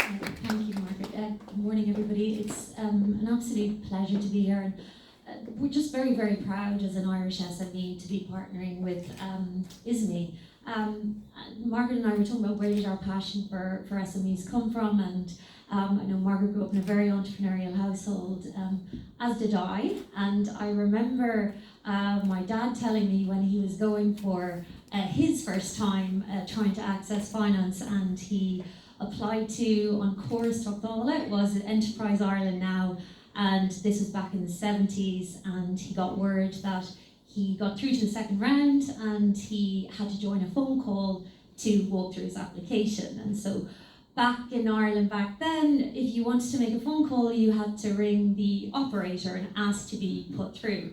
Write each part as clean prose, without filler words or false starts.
Thank you, Margaret. Good morning, everybody. It's an absolute pleasure to be here. And we're just very, very proud as an Irish SME to be partnering with ISME. Margaret and I were talking about where did our passion for SMEs come from, and I know Margaret grew up in a very entrepreneurial household, as did I. And I remember my dad telling me when he was going for his first time trying to access finance, and he applied to on Chorus Tuchtala. It was Enterprise Ireland now, and this was back in the 70s, and he got word that he got through to the second round and he had to join a phone call to walk through his application. And so back in Ireland back then, if you wanted to make a phone call, you had to ring the operator and ask to be put through,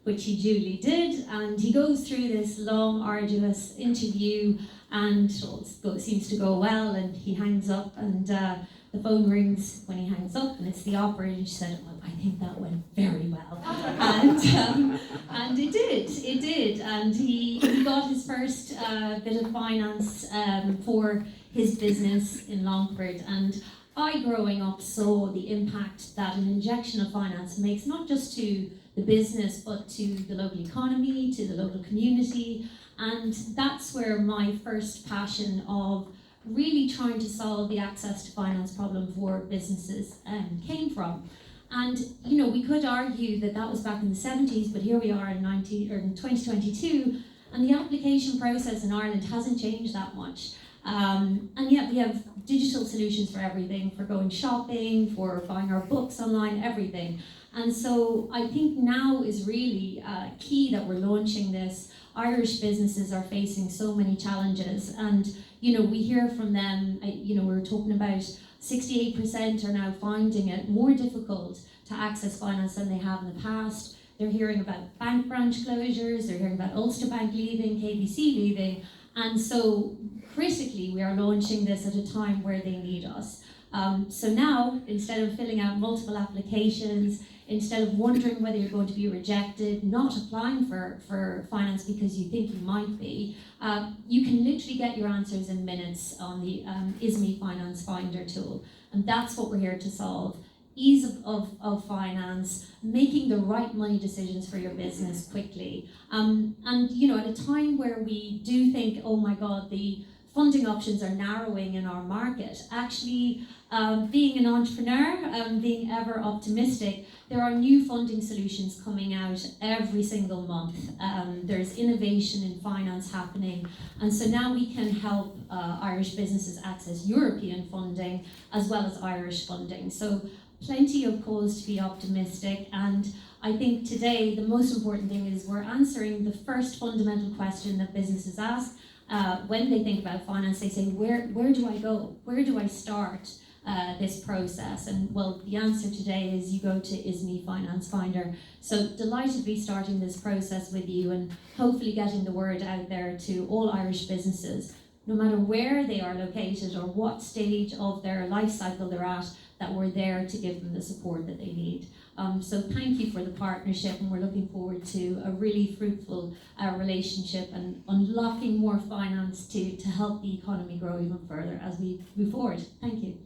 which he duly did. And he goes through this long, arduous interview, and it seems to go well, and he hangs up, and the phone rings when he hangs up, and it's the operator. She said, "Well, I think that went very well." And it did. And he got his first bit of finance for his business in Longford. And I, growing up, saw the impact that an injection of finance makes, not just to the business, but to the local economy, to the local community. And that's where my first passion of really trying to solve the access to finance problem for businesses came from. And we could argue that that was back in the 70s, but here we are in 2022, and the application process in Ireland hasn't changed that much. And yet we have digital solutions for everything, for going shopping, for buying our books online, everything. And so I think now is really key that we're launching this. Irish businesses are facing so many challenges, and we hear from them. We were talking about 68% are now finding it more difficult to access finance than they have in the past. They're hearing about bank branch closures, they're hearing about Ulster Bank leaving, KBC leaving, and so critically we are launching this at a time where they need us. So now, instead of filling out multiple applications, instead of wondering whether you're going to be rejected, not applying for finance because you think you might be, you can literally get your answers in minutes on the ISME Finance Finder tool. And that's what we're here to solve. Ease of finance, making the right money decisions for your business quickly. And at a time where we do think, oh my God, the funding options are narrowing in our market, actually being an entrepreneur, being ever optimistic, there are new funding solutions coming out every single month. There's innovation in finance happening, and so now we can help Irish businesses access European funding as well as Irish funding. So plenty of cause to be optimistic, and I think today the most important thing is we're answering the first fundamental question that businesses ask. When they think about finance, they say, where do I go? Where do I start this process? And well, the answer today is you go to ISME Finance Finder. So delighted to be starting this process with you and hopefully getting the word out there to all Irish businesses, no matter where they are located or what stage of their life cycle they're at, that we're there to give them the support that they need. So thank you for the partnership, and we're looking forward to a really fruitful relationship and unlocking more finance to help the economy grow even further as we move forward. Thank you.